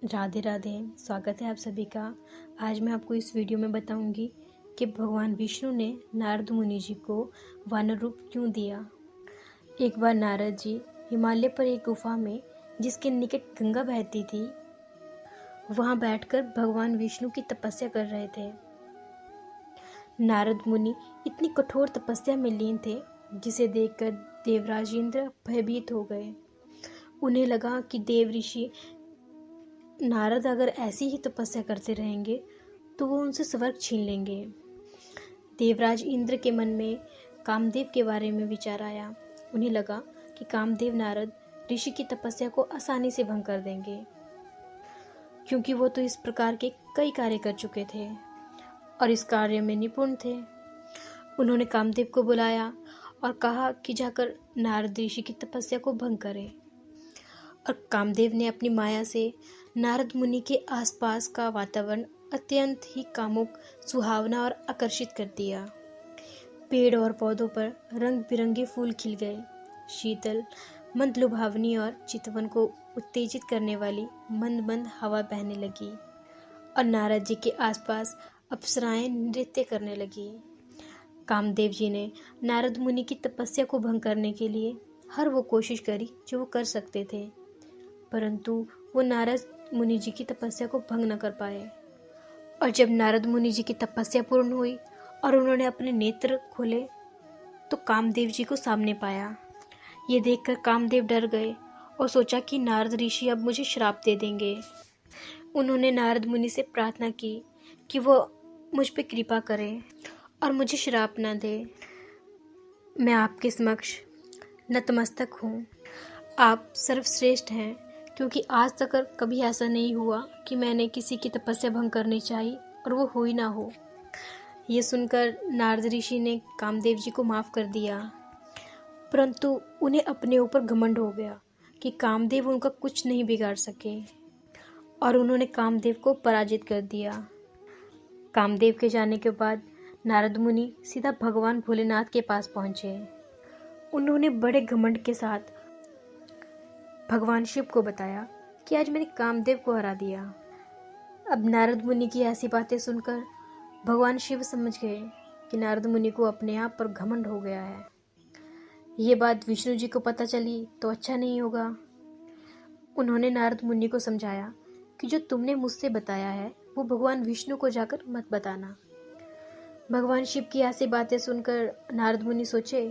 राधे राधे। स्वागत है आप सभी का। आज मैं आपको इस वीडियो में बताऊंगी कि भगवान विष्णु ने नारद मुनि जी को वानर रूप क्यों दिया। एक बार नारद जी हिमालय पर एक गुफा में, जिसके निकट गंगा बहती थी, वहां बैठकर भगवान विष्णु की तपस्या कर रहे थे। नारद मुनि इतनी कठोर तपस्या में लीन थे, जिसे देखकर देवराज इंद्र भयभीत हो गए। उन्हें लगा कि देव ऋषि नारद अगर ऐसी ही तपस्या करते रहेंगे तो वो उनसे स्वर्ग छीन लेंगे। देवराज इंद्र के मन में कामदेव के बारे में विचार आया। उन्हें लगा कि कामदेव नारद ऋषि की तपस्या को आसानी से भंग कर देंगे, क्योंकि वो तो इस प्रकार के कई कार्य कर चुके थे और इस कार्य में निपुण थे। उन्होंने कामदेव को बुलाया और कहा कि जाकर नारद ऋषि की तपस्या को भंग करें। और कामदेव ने अपनी माया से नारद मुनि के आसपास का वातावरण अत्यंत ही कामुक, सुहावना और आकर्षित कर दिया। पेड़ और पौधों पर रंग बिरंगे फूल खिल गए। शीतल, मंद लुभावनी और चितवन को उत्तेजित करने वाली मंद मंद हवा बहने लगी और नारद जी के आसपास अप्सराएं नृत्य करने लगी। कामदेव जी ने नारद मुनि की तपस्या को भंग करने के लिए हर वो कोशिश करी जो वो कर सकते थे, परंतु वो नारद मुनि जी की तपस्या को भंग न कर पाए। और जब नारद मुनि जी की तपस्या पूर्ण हुई और उन्होंने अपने नेत्र खोले तो कामदेव जी को सामने पाया। ये देखकर कामदेव डर गए और सोचा कि नारद ऋषि अब मुझे श्राप दे देंगे। उन्होंने नारद मुनि से प्रार्थना की कि वो मुझ पे कृपा करें और मुझे श्राप न दे। मैं आपके समक्ष नतमस्तक हूँ। आप सर्वश्रेष्ठ हैं, क्योंकि आज तक कभी ऐसा नहीं हुआ कि मैंने किसी की तपस्या भंग करनी चाहिए और वो हुई ना हो। ये सुनकर नारद ऋषि ने कामदेव जी को माफ़ कर दिया, परंतु उन्हें अपने ऊपर घमंड हो गया कि कामदेव उनका कुछ नहीं बिगाड़ सके और उन्होंने कामदेव को पराजित कर दिया। कामदेव के जाने के बाद नारद मुनि सीधा भगवान भोलेनाथ के पास पहुँचे। उन्होंने बड़े घमंड के साथ भगवान शिव को बताया कि आज मैंने कामदेव को हरा दिया। अब नारद मुनि की ऐसी बातें सुनकर भगवान शिव समझ गए कि नारद मुनि को अपने आप पर घमंड हो गया है। ये बात विष्णु जी को पता चली तो अच्छा नहीं होगा। उन्होंने नारद मुनि को समझाया कि जो तुमने मुझसे बताया है वो भगवान विष्णु को जाकर मत बताना। भगवान शिव की ऐसी बातें सुनकर नारद मुनि सोचे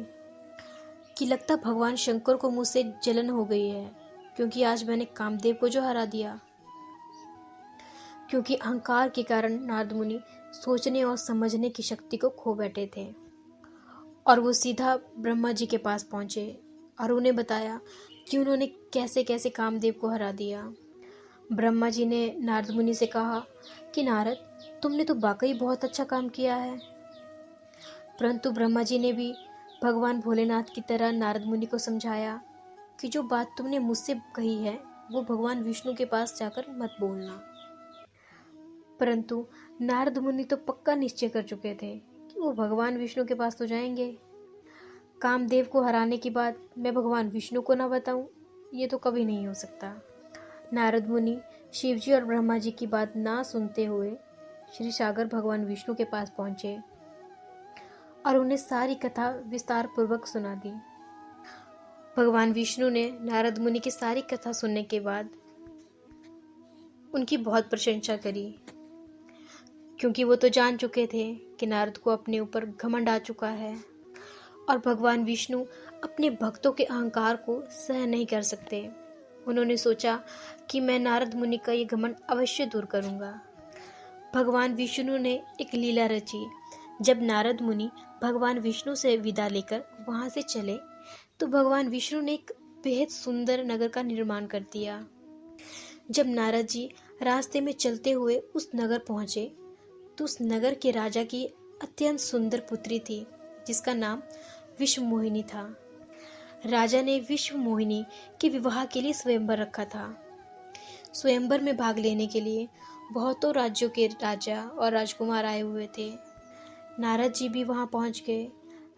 कि लगता भगवान शंकर को मुझसे जलन हो गई है, क्योंकि आज मैंने कामदेव को जो हरा दिया। क्योंकि अहंकार के कारण नारद मुनि सोचने और समझने की शक्ति को खो बैठे थे और वो सीधा ब्रह्मा जी के पास पहुंचे और उन्हें बताया कि उन्होंने कैसे कैसे कामदेव को हरा दिया। ब्रह्मा जी ने नारद मुनि से कहा कि नारद, तुमने तो वाकई बहुत अच्छा काम किया है। परंतु ब्रह्मा जी ने भी भगवान भोलेनाथ की तरह नारद मुनि को समझाया कि जो बात तुमने मुझसे कही है वो भगवान विष्णु के पास जाकर मत बोलना। परंतु नारद मुनि तो पक्का निश्चय कर चुके थे कि वो भगवान विष्णु के पास तो जाएंगे। कामदेव को हराने की बात मैं भगवान विष्णु को ना बताऊं, ये तो कभी नहीं हो सकता। नारद मुनि शिवजी और ब्रह्मा जी की बात ना सुनते हुए श्री सागर भगवान विष्णु के पास पहुंचे और उन्हें सारी कथा विस्तार पूर्वक सुना दी। भगवान विष्णु ने नारद मुनि की सारी कथा सुनने के बाद उनकी बहुत प्रशंसा करी, क्योंकि वो तो जान चुके थे कि नारद को अपने ऊपर घमंड आ चुका है और भगवान विष्णु अपने भक्तों के अहंकार को सहन नहीं कर सकते। उन्होंने सोचा कि मैं नारद मुनि का ये घमंड अवश्य दूर करूंगा। भगवान विष्णु ने एक लीला रची। जब नारद मुनि भगवान विष्णु से विदा लेकर वहां से चले तो भगवान विष्णु ने एक बेहद सुंदर नगर का निर्माण कर दिया। जब नारद जी रास्ते में चलते हुए उस नगर पहुंचे तो उस नगर के राजा की अत्यंत सुंदर पुत्री थी, जिसका नाम विश्व मोहिनी था। राजा ने विश्व मोहिनी के विवाह के लिए स्वयंवर रखा था। स्वयंवर में भाग लेने के लिए बहुतों राज्यों के राजा और राजकुमार आए हुए थे। नारद जी भी वहां पहुंच गए।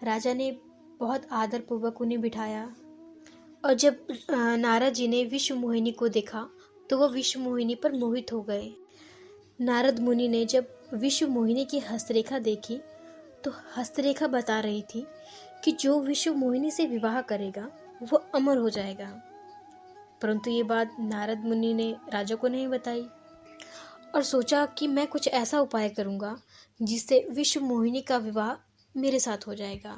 राजा ने बहुत आदरपूर्वक उन्हें बिठाया और जब नारद जी ने विश्व मोहिनी को देखा तो वह विश्व मोहिनी पर मोहित हो गए। नारद मुनि ने जब विश्व मोहिनी की हस्तरेखा देखी तो हस्तरेखा बता रही थी कि जो विश्व मोहिनी से विवाह करेगा वह अमर हो जाएगा। परंतु ये बात नारद मुनि ने राजा को नहीं बताई और सोचा कि मैं कुछ ऐसा उपाय करूंगा जिससे विश्व मोहिनी का विवाह मेरे साथ हो जाएगा।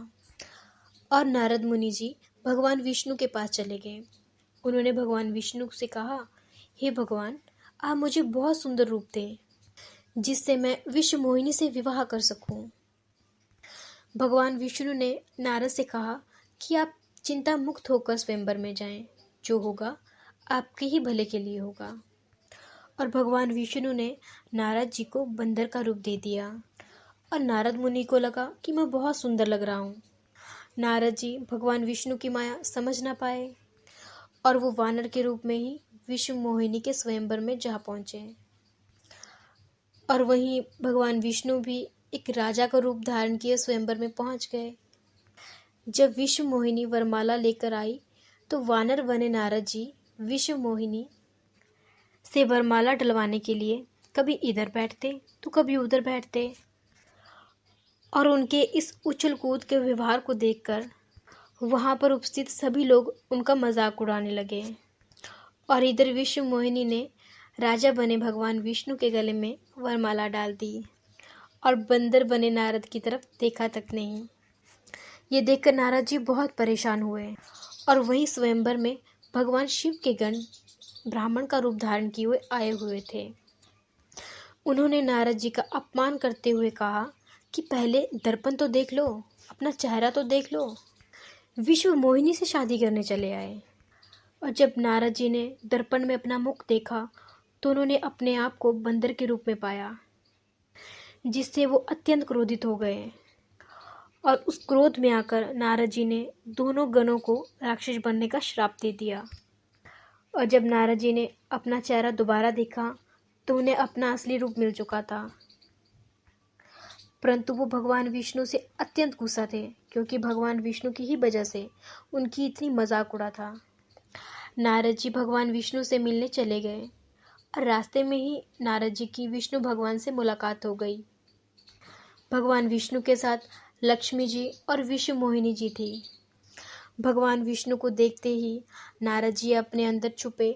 और नारद मुनि जी भगवान विष्णु के पास चले गए। उन्होंने भगवान विष्णु से कहा, हे भगवान, आप मुझे बहुत सुंदर रूप दें जिससे मैं विश्व मोहिनी से विवाह कर सकूं। भगवान विष्णु ने नारद से कहा कि आप चिंता मुक्त होकर स्वयंवर में जाएं, जो होगा आपके ही भले के लिए होगा। और भगवान विष्णु ने नारद जी को बंदर का रूप दे दिया और नारद मुनि को लगा कि मैं बहुत सुंदर लग रहा हूँ। नारद जी भगवान विष्णु की माया समझ ना पाए और वो वानर के रूप में ही विश्व मोहिनी के स्वयंवर में जा पहुँचे। और वहीं भगवान विष्णु भी एक राजा का रूप धारण किए स्वयंवर में पहुँच गए। जब विश्व मोहिनी वरमाला लेकर आई तो वानर बने नारद जी विश्व मोहिनी से वरमाला डलवाने के लिए कभी इधर बैठते तो कभी उधर बैठते और उनके इस उछल कूद के व्यवहार को देखकर वहाँ पर उपस्थित सभी लोग उनका मजाक उड़ाने लगे। और इधर विश्व मोहिनी ने राजा बने भगवान विष्णु के गले में वरमाला डाल दी और बंदर बने नारद की तरफ देखा तक नहीं। ये देखकर नारद जी बहुत परेशान हुए और वहीं स्वयंवर में भगवान शिव के गण ब्राह्मण का रूप धारण किए हुए आए हुए थे। उन्होंने नारद जी का अपमान करते हुए कहा कि पहले दर्पण तो देख लो, अपना चेहरा तो देख लो, विश्व मोहिनी से शादी करने चले आए। और जब नारद जी ने दर्पण में अपना मुख देखा तो उन्होंने अपने आप को बंदर के रूप में पाया, जिससे वो अत्यंत क्रोधित हो गए। और उस क्रोध में आकर नारद जी ने दोनों गणों को राक्षस बनने का श्राप दे दिया। और जब नारद जी ने अपना चेहरा दोबारा देखा तो उन्हें अपना असली रूप मिल चुका था, परंतु वो भगवान विष्णु से अत्यंत गुस्सा थे क्योंकि भगवान विष्णु की ही वजह से उनकी इतनी मजाक उड़ा था। नारद जी भगवान विष्णु से मिलने चले गए और रास्ते में ही नारद जी की विष्णु भगवान से मुलाकात हो गई। भगवान विष्णु के साथ लक्ष्मी जी और विश्व मोहिनी जी थी। भगवान विष्णु को देखते ही नारद जी अपने अंदर छुपे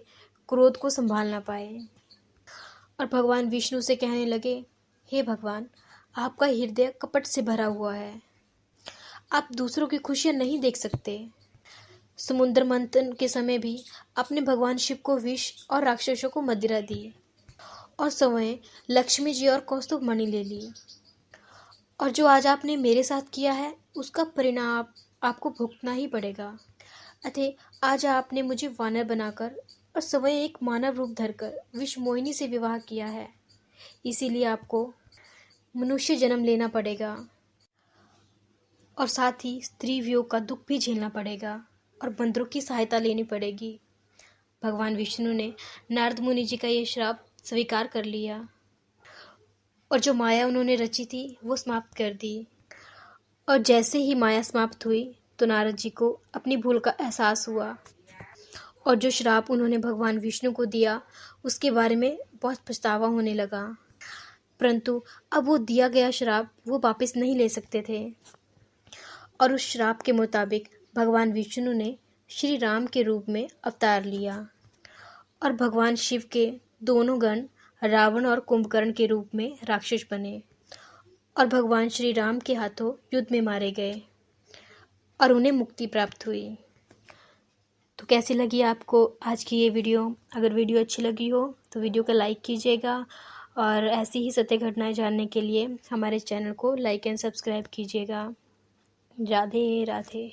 क्रोध को संभाल ना पाए और भगवान विष्णु से कहने लगे, हे भगवान, आपका हृदय कपट से भरा हुआ है, आप दूसरों की खुशियां नहीं देख सकते। समुद्र मंथन के समय भी आपने भगवान शिव को विष और राक्षसों को मदिरा दी और स्वयं लक्ष्मी जी और कौस्तुभ मणि ले ली। और जो आज आपने मेरे साथ किया है उसका परिणाम आपको भुगतना ही पड़ेगा। अतः आज आपने मुझे वानर बनाकर और स्वयं एक मानव रूप धरकर विश्व मोहिनी से विवाह किया है, इसीलिए आपको मनुष्य जन्म लेना पड़ेगा और साथ ही स्त्री वियोग का दुख भी झेलना पड़ेगा और बंदरों की सहायता लेनी पड़ेगी। भगवान विष्णु ने नारद मुनि जी का ये श्राप स्वीकार कर लिया और जो माया उन्होंने रची थी वो समाप्त कर दी। और जैसे ही माया समाप्त हुई तो नारद जी को अपनी भूल का एहसास हुआ और जो श्राप उन्होंने भगवान विष्णु को दिया उसके बारे में बहुत पछतावा होने लगा, परंतु अब वो दिया गया श्राप वो वापस नहीं ले सकते थे। और उस श्राप के मुताबिक भगवान विष्णु ने श्री राम के रूप में अवतार लिया और भगवान शिव के दोनों गण रावण और कुंभकर्ण के रूप में राक्षस बने और भगवान श्री राम के हाथों युद्ध में मारे गए और उन्हें मुक्ति प्राप्त हुई। तो कैसी लगी आपको आज की ये वीडियो? अगर वीडियो अच्छी लगी हो तो वीडियो को लाइक कीजिएगा और ऐसी ही सत्य घटनाएं जानने के लिए हमारे चैनल को लाइक एंड सब्सक्राइब कीजिएगा। राधे राधे।